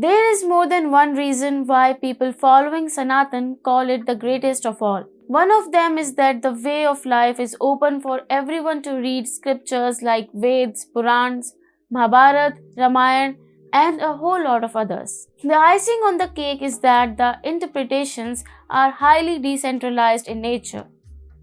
There is more than one reason why people following Sanatan call it the greatest of all. One of them is that the way of life is open for everyone to read scriptures like Veds, Purans, Mahabharata, Ramayana, and a whole lot of others. The icing on the cake is that the interpretations are highly decentralized in nature.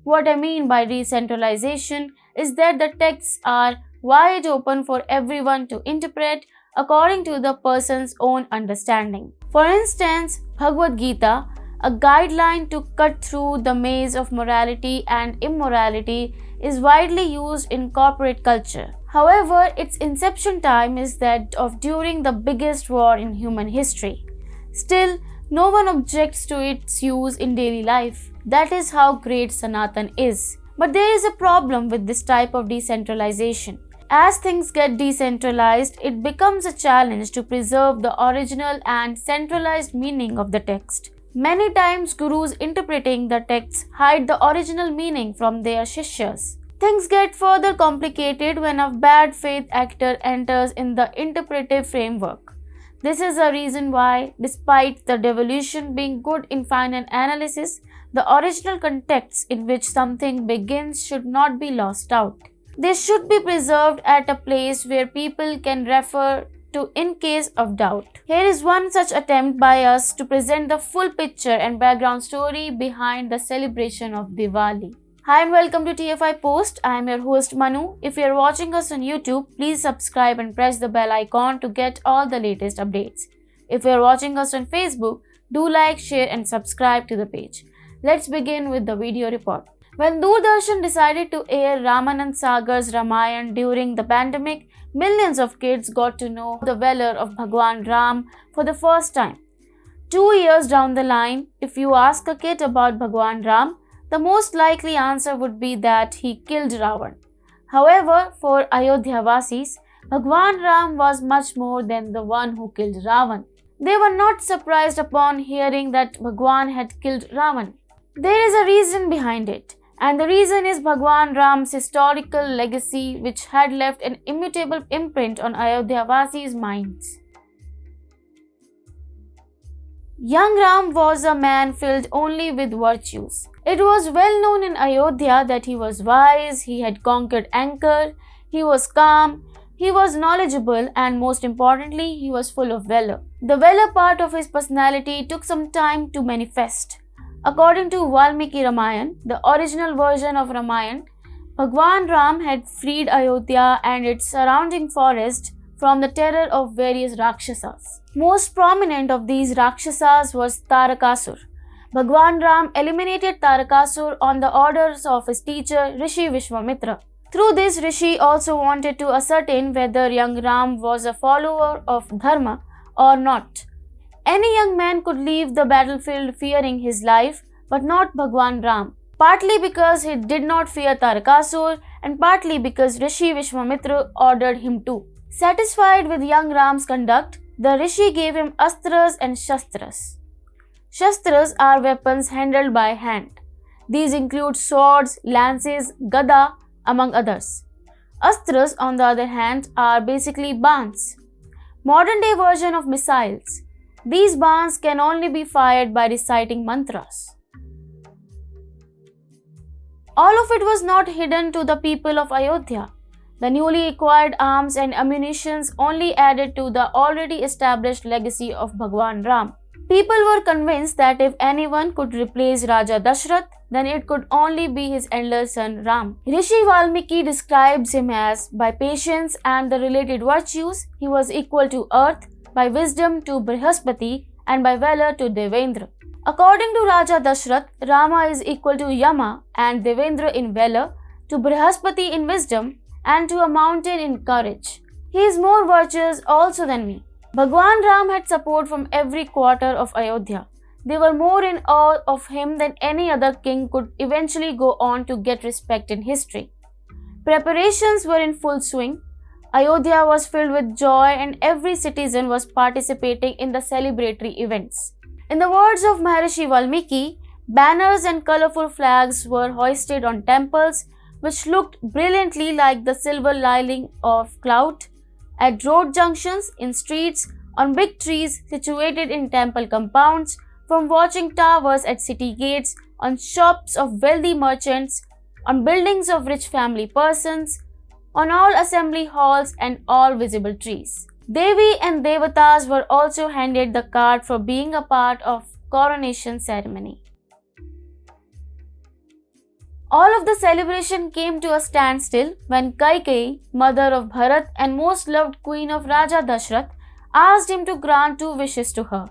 What I mean by decentralization is that the texts are wide open for everyone to interpret according to the person's own understanding. For instance, Bhagavad Gita, a guideline to cut through the maze of morality and immorality, is widely used in corporate culture. However, its inception time is that of during the biggest war in human history. Still, no one objects to its use in daily life. That is how great Sanatan is. But there is a problem with this type of decentralization. As things get decentralized, it becomes a challenge to preserve the original and centralized meaning of the text. Many times, gurus interpreting the texts hide the original meaning from their shishyas. Things get further complicated when a bad faith actor enters in the interpretive framework. This is a reason why, despite the devolution being good in final analysis, the original context in which something begins should not be lost out. They should be preserved at a place where people can refer to in case of doubt. Here is one such attempt by us to present the full picture and background story behind the celebration of Diwali. Hi and welcome to TFIPost. I am your host Manu. If you are watching us on YouTube, please subscribe and press the bell icon to get all the latest updates. If you are watching us on Facebook, do like, share and subscribe to the page. Let's begin with the video report. When Doordarshan decided to air Ramanand Sagar's Ramayana during the pandemic, millions of kids got to know the valor of Bhagwan Ram for the first time. 2 years down the line, if you ask a kid about Bhagwan Ram, the most likely answer would be that he killed Ravan. However, for Ayodhya Vasis, Bhagwan Ram was much more than the one who killed Ravan. They were not surprised upon hearing that Bhagwan had killed Ravan. There is a reason behind it. And the reason is Bhagwan Ram's historical legacy, which had left an immutable imprint on Ayodhya Vasis' minds. Young Ram was a man filled only with virtues. It was well known in Ayodhya that he was wise, he had conquered anger, he was calm, he was knowledgeable, and most importantly, he was full of valor. The valor part of his personality took some time to manifest. According to Valmiki Ramayana, the original version of Ramayana, Bhagwan Ram had freed Ayodhya and its surrounding forest from the terror of various Rakshasas. Most prominent of these Rakshasas was Tarakasur. Bhagwan Ram eliminated Tarakasur on the orders of his teacher Rishi Vishwamitra. Through this, Rishi also wanted to ascertain whether young Ram was a follower of Dharma or not. Any young man could leave the battlefield fearing his life, but not Bhagwan Ram, partly because he did not fear Tarakasur and partly because Rishi Vishwamitra ordered him to. Satisfied with young Ram's conduct, the Rishi gave him Astras and Shastras. Shastras are weapons handled by hand. These include swords, lances, gada, among others. Astras, on the other hand, are basically bans, modern-day version of missiles. These bans can only be fired by reciting mantras. All of it was not hidden to the people of Ayodhya. The newly acquired arms and ammunitions only added to the already established legacy of Bhagwan Ram. People were convinced that if anyone could replace Raja Dashrath, then it could only be his elder son Ram. Rishi Valmiki describes him as, by patience and the related virtues, he was equal to earth, by wisdom to Brihaspati, and by valor to Devendra. According to Raja Dashrath, Rama is equal to Yama and Devendra in valor, to Brihaspati in wisdom, and to a mountain in courage. He is more virtuous also than me. Bhagwan Ram had support from every quarter of Ayodhya. They were more in awe of him than any other king could eventually go on to get respect in history. Preparations were in full swing. Ayodhya was filled with joy and every citizen was participating in the celebratory events. In the words of Maharishi Valmiki, banners and colorful flags were hoisted on temples which looked brilliantly like the silver lining of cloud, at road junctions, in streets, on big trees situated in temple compounds, from watching towers at city gates, on shops of wealthy merchants, on buildings of rich family persons, on all assembly halls and all visible trees. Devi and Devatas were also handed the card for being a part of coronation ceremony. All of the celebration came to a standstill when Kaikeyi, mother of Bharat and most loved queen of Raja Dashrath, asked him to grant two wishes to her.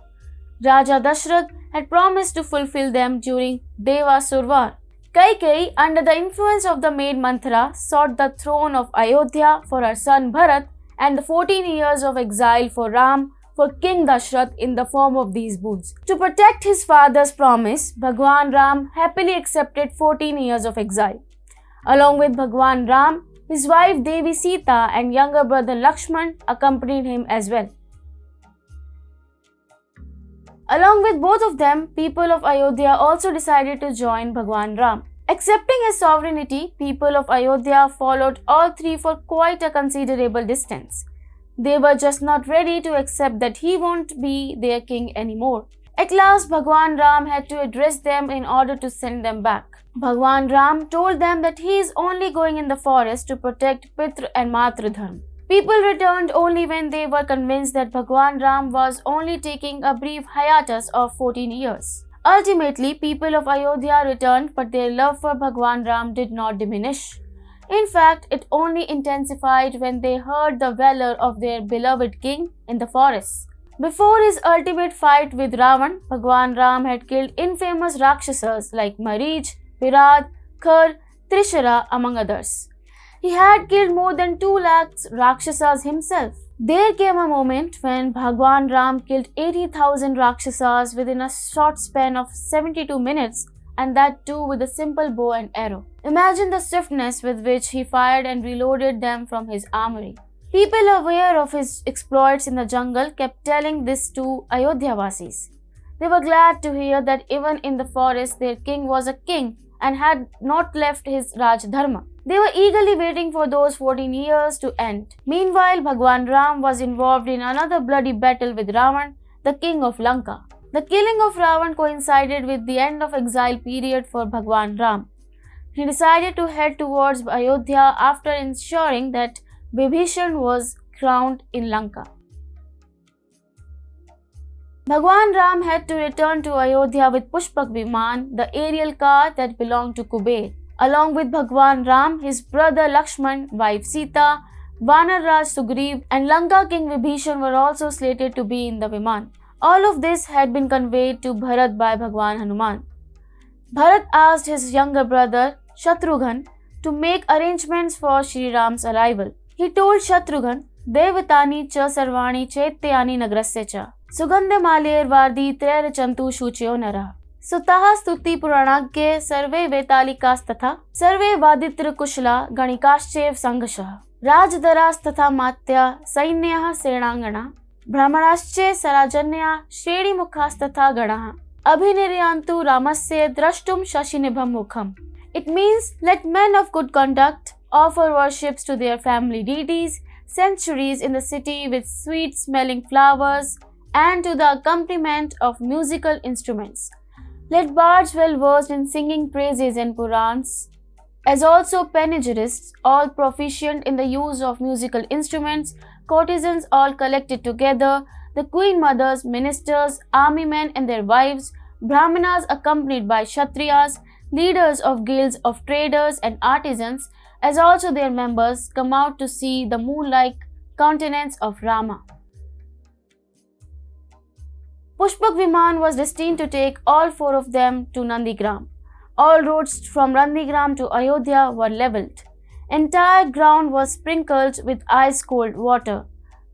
Raja Dashrath had promised to fulfill them during Devasur War. Kaikeyi, under the influence of the maid Manthara, sought the throne of Ayodhya for her son Bharat and the 14 years of exile for Ram for King Dashrath in the form of these boons. To protect his father's promise, Bhagwan Ram happily accepted 14 years of exile. Along with Bhagwan Ram, his wife Devi Sita and younger brother Lakshman accompanied him as well. Along with both of them, people of Ayodhya also decided to join Bhagwan Ram. Accepting his sovereignty, people of Ayodhya followed all three for quite a considerable distance. They were just not ready to accept that he won't be their king anymore. At last, Bhagwan Ram had to address them in order to send them back. Bhagwan Ram told them that he is only going in the forest to protect Pitra and Matra Dharma. People returned only when they were convinced that Bhagwan Ram was only taking a brief hiatus of 14 years. Ultimately, people of Ayodhya returned, but their love for Bhagwan Ram did not diminish. In fact, it only intensified when they heard the valor of their beloved king in the forests. Before his ultimate fight with Ravan, Bhagwan Ram had killed infamous Rakshasas like Marich, Virad, Khar, Trishara, among others. He had killed more than 2 lakhs Rakshasas himself. There came a moment when Bhagwan Ram killed 80,000 Rakshasas within a short span of 72 minutes, and that too with a simple bow and arrow. Imagine the swiftness with which he fired and reloaded them from his armory. People aware of his exploits in the jungle kept telling this to Ayodhya-vasis. They were glad to hear that even in the forest their king was a king and had not left his Raj Dharma. They were eagerly waiting for those 14 years to end. Meanwhile, Bhagwan Ram was involved in another bloody battle with Ravan, the king of Lanka. The killing of Ravan coincided with the end of exile period for Bhagwan Ram. He decided to head towards Ayodhya after ensuring that Vibhishan was crowned in Lanka. Bhagwan Ram had to return to Ayodhya with Pushpak Viman, the aerial car that belonged to Kuber. Along with Bhagwan Ram, his brother Lakshman, wife Sita, Vanar Raj Sugriv and Lanka king Vibhishan were also slated to be in the Viman. All of this had been conveyed to Bharat by Bhagwan Hanuman. Bharat asked his younger brother Shatrughan to make arrangements for Sri Ram's arrival. He told Shatrughan, Devatani cha sarvani chaityani nagrasya cha sugandha maler vardi tere chantu shuchyo nara sutaha stuti puranagye sarve vetalikas tatha sarve vaditra kushla ganikaschev sanghashah rajdaras tatha matya sainyah senangana brahmanasche sarajanya shredi mukhas tatha ganaha abhiniryantu ramasya drashtum shashinibham mukham. It means, let men of good conduct offer worships to their family deities, sanctuaries in the city with sweet-smelling flowers, and to the accompaniment of musical instruments. Let bards well versed in singing praises and Purans, as also panegyrists, all proficient in the use of musical instruments, courtesans all collected together, the queen mothers, ministers, army men and their wives, brahmanas accompanied by kshatriyas, leaders of guilds of traders and artisans, as also their members, come out to see the moon-like countenance of Rama. Pushpak Viman was destined to take all 4 of them to Nandigram. All roads from Nandigram to Ayodhya were levelled. Entire ground was sprinkled with ice-cold water.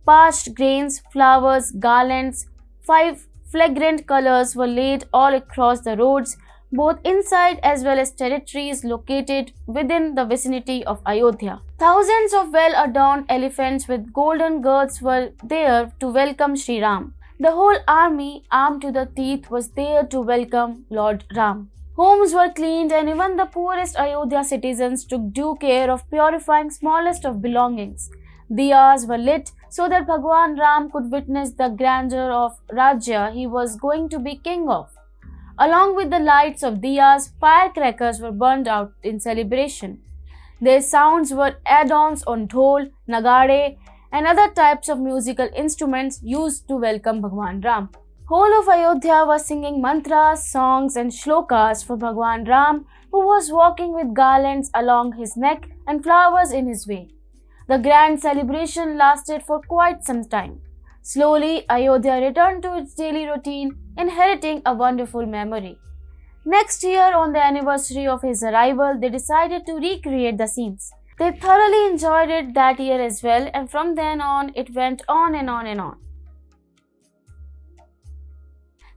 Parched grains, flowers, garlands, 5 flagrant colors were laid all across the roads, both inside as well as territories located within the vicinity of Ayodhya. Thousands of well-adorned elephants with golden girths were there to welcome Sri Ram. The whole army, armed to the teeth, was there to welcome Lord Ram. Homes were cleaned and even the poorest Ayodhya citizens took due care of purifying smallest of belongings. Diyas were lit so that Bhagwan Ram could witness the grandeur of Rajya he was going to be king of. Along with the lights of diyas, firecrackers were burned out in celebration. Their sounds were add-ons on dhol, nagare, and other types of musical instruments used to welcome Bhagwan Ram. Whole of Ayodhya was singing mantras, songs, and shlokas for Bhagwan Ram, who was walking with garlands along his neck and flowers in his way. The grand celebration lasted for quite some time. Slowly, Ayodhya returned to its daily routine, inheriting a wonderful memory. Next year, on the anniversary of his arrival, they decided to recreate the scenes. They thoroughly enjoyed it that year as well, and from then on, it went on and on and on.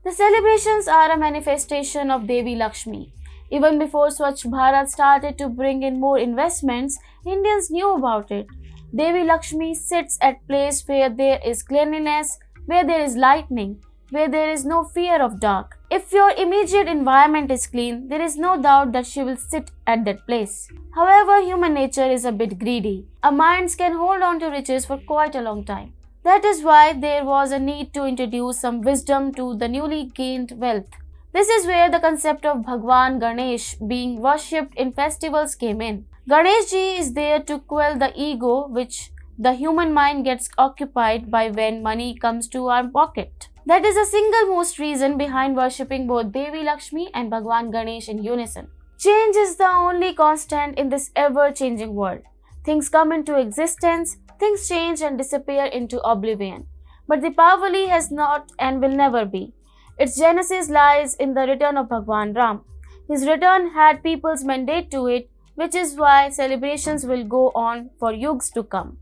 The celebrations are a manifestation of Devi Lakshmi. Even before Swachh Bharat started to bring in more investments, Indians knew about it. Devi Lakshmi sits at place where there is cleanliness, where there is lightning, where there is no fear of dark. If your immediate environment is clean, there is no doubt that she will sit at that place. However, human nature is a bit greedy. Our minds can hold on to riches for quite a long time. That is why there was a need to introduce some wisdom to the newly gained wealth. This is where the concept of Bhagwan Ganesh being worshipped in festivals came in. Ganesh ji is there to quell the ego which the human mind gets occupied by when money comes to our pocket. That is the single most reason behind worshipping both Devi Lakshmi and Bhagwan Ganesh in unison. Change is the only constant in this ever-changing world. Things come into existence, things change and disappear into oblivion. But Deepavali has not and will never be. Its genesis lies in the return of Bhagwan Ram. His return had people's mandate to it, which is why celebrations will go on for yugs to come.